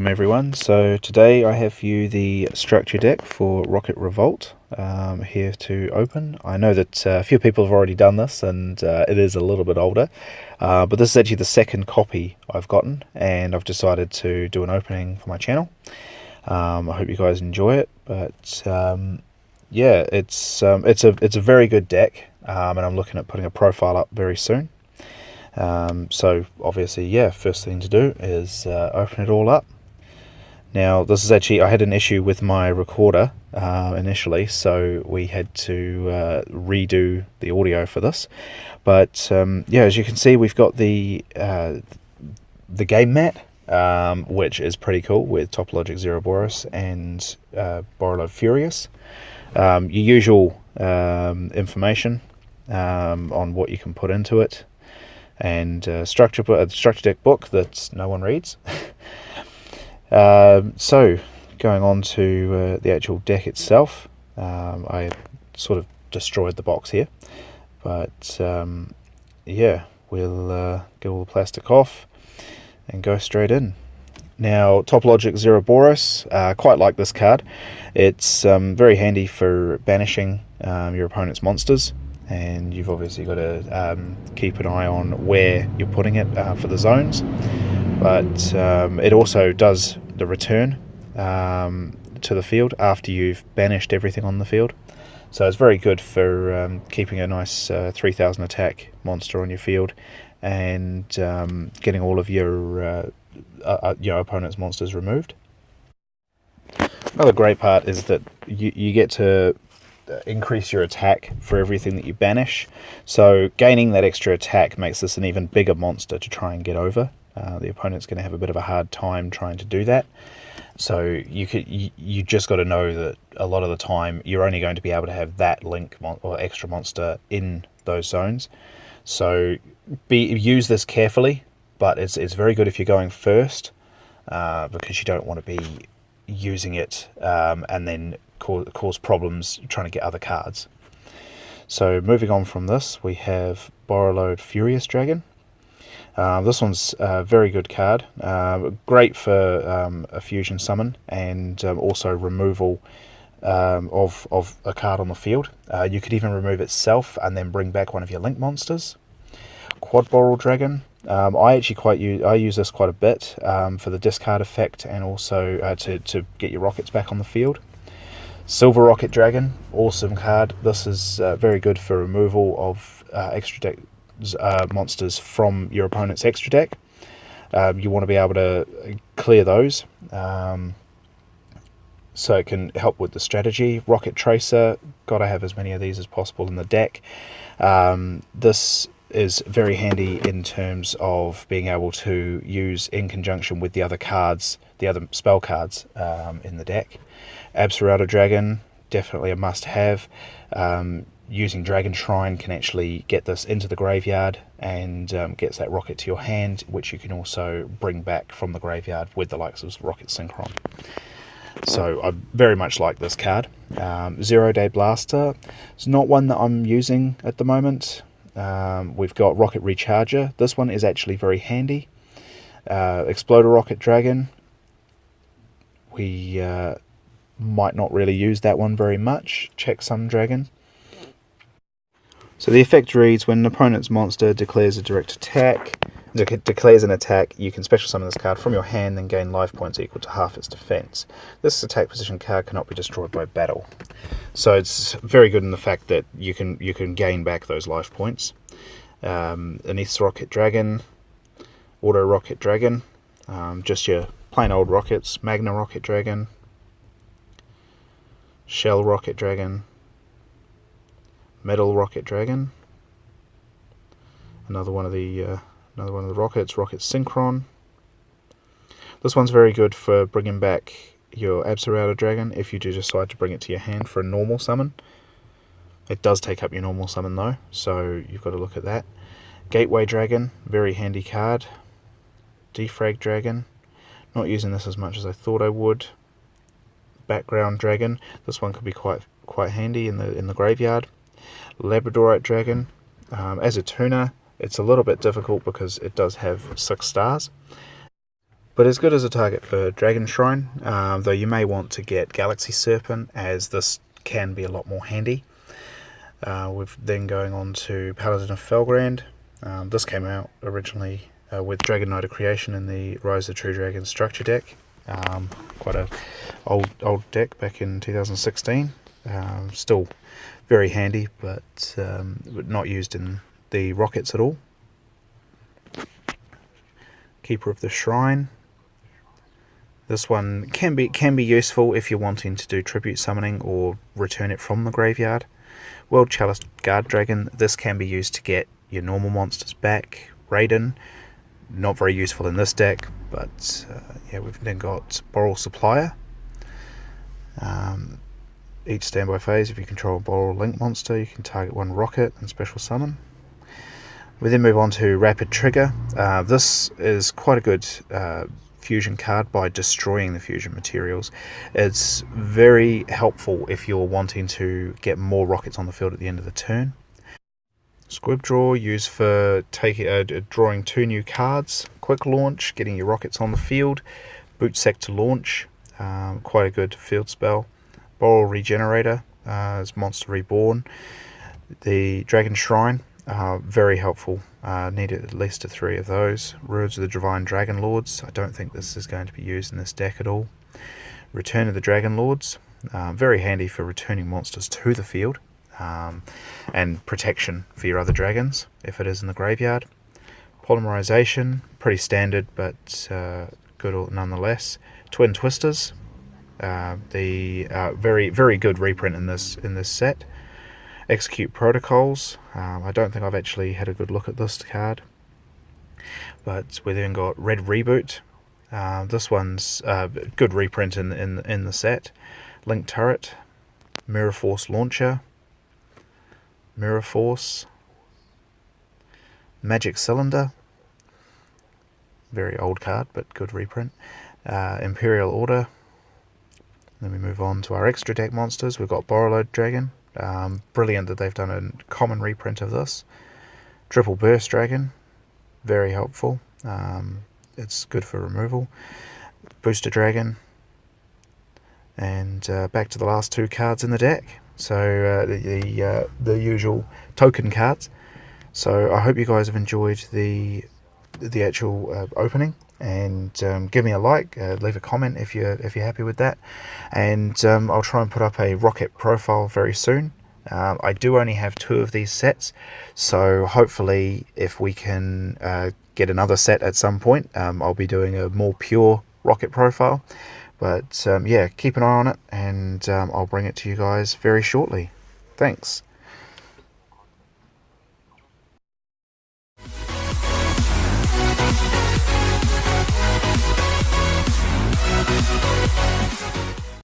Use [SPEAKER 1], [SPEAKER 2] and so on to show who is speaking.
[SPEAKER 1] Welcome everyone. So today I have for you the structure deck for Rokket Revolt here to open. I know that a few people have already done this and it is a little bit older, but this is actually the second copy I've gotten and I've decided to do an opening for my channel. I hope you guys enjoy it, but yeah, it's a very good deck, and I'm looking at putting a profile up very soon. So obviously, yeah, first thing to do is open it all up. Now this is actually, I had an issue with my recorder initially, so we had to redo the audio for this. But yeah, as you can see, we've got the game mat, which is pretty cool, with Topologic Zerberus and Borrelode Furious. Your usual information on what you can put into it, and structure deck book that no one reads. So going on to the actual deck itself, I sort of destroyed the box here, but yeah, we'll get all the plastic off and go straight in. Now, Topologic Zerberus, quite like this card. It's very handy for banishing your opponent's monsters, and you've obviously got to keep an eye on where you're putting it for the zones, but it also does the return to the field after you've banished everything on the field. So it's very good for keeping a nice 3000 attack monster on your field and getting all of your opponent's monsters removed. Another great part is that you get to increase your attack for everything that you banish, so gaining that extra attack makes this an even bigger monster to try and get over. The opponent's going to have a bit of a hard time trying to do that, so you just got to know that a lot of the time you're only going to be able to have that link or extra monster in those zones. So use this carefully, but it's very good if you're going first, because you don't want to be using it and then cause problems trying to get other cards. So moving on from this, we have Borrelode Furious Dragon. This one's a very good card, great for a fusion summon and also removal of a card on the field. You could even remove itself and then bring back one of your link monsters. Quad Boral Dragon. I use this quite a bit for the discard effect and also to get your Rokkets back on the field. Silver Rokket Dragon, awesome card. This is very good for removal of extra deck monsters from your opponent's extra deck. You want to be able to clear those, so it can help with the strategy. Rocket Tracer, gotta have as many of these as possible in the deck. This is very handy in terms of being able to use in conjunction with the other cards, the other spell cards in the deck. Absorado Dragon, definitely a must-have. Using Dragon Shrine can actually get this into the graveyard and gets that rocket to your hand, which you can also bring back from the graveyard with the likes of Rocket Synchron. So I very much like this card. 0 Day Blaster, it's not one that I'm using at the moment. We've got Rocket Recharger. This one is actually very handy. Exploder Rocket Dragon, we might not really use that one very much. Checksum Dragon. So the effect reads, when an opponent's monster declares a direct attack, declares an attack, you can special summon this card from your hand and gain life points equal to half its defense. This attack position card cannot be destroyed by battle. So it's very good in the fact that you can gain back those life points. Anith Rocket Dragon, Auto Rocket Dragon, just your plain old rockets. Magna Rocket Dragon, Shell Rocket Dragon, Metal Rocket Dragon, another one of the rockets, Rocket Synchron. This one's very good for bringing back your Absorado Dragon if you do decide to bring it to your hand for a normal summon. It does take up your normal summon though, so you've got to look at that. Gateway Dragon, very handy card. Defrag Dragon, not using this as much as I thought I would. Background Dragon, this one could be quite handy in the graveyard. Labradorite Dragon, as a tuner, it's a little bit difficult because it does have 6 stars. but as good as a target for Dragon Shrine, though you may want to get Galaxy Serpent, as this can be a lot more handy. We've then going on to Paladin of Felgrand. This came out originally with Dragon Knight of Creation in the Rise of True Dragon Structure Deck. Quite a old deck back in 2016. Still very handy, but not used in the Rokkets at all. Keeper of the Shrine. This one can be useful if you're wanting to do tribute summoning or return it from the graveyard. World Chalice Guard Dragon. This can be used to get your normal monsters back. Raiden, not very useful in this deck, but yeah, we've then got Boral Supplier. Each standby phase, if you control a Boral Link monster, you can target one Rokket and special summon. We then move on to Rapid Trigger. This is quite a good fusion card by destroying the fusion materials. It's very helpful if you're wanting to get more Rokkets on the field at the end of the turn. Squib Draw, used for drawing 2 new cards. Quick Launch, getting your Rokkets on the field. Bootsack to launch, quite a good field spell. Boral Regenerator, as Monster Reborn. The Dragon Shrine, very helpful. Needed at least 3 of those. Ruins of the Divine Dragon Lords. I don't think this is going to be used in this deck at all. Return of the Dragon Lords, very handy for returning monsters to the field, and protection for your other dragons if it is in the graveyard. Polymerization, pretty standard, but good nonetheless. Twin Twisters, the very good reprint in this set. Execute Protocols. I don't think I've actually had a good look at this card, but we then got Red Reboot. This one's good reprint in the set. Link Turret, Mirror Force Launcher, Mirror Force, Magic Cylinder. Very old card, but good reprint. Imperial Order. Then we move on to our extra deck monsters. We've got Borreload Dragon. Brilliant that they've done a common reprint of this. Triple Burst Dragon, very helpful. It's good for removal. Booster Dragon, and back to the last 2 cards in the deck. So the usual token cards. So I hope you guys have enjoyed the actual opening, and give me a like, leave a comment if you're happy with that, and I'll try and put up a Rokket profile very soon. I do only have 2 of these sets, so hopefully if we can get another set at some point, I'll be doing a more pure Rokket profile. But yeah, keep an eye on it, and I'll bring it to you guys very shortly. Thanks.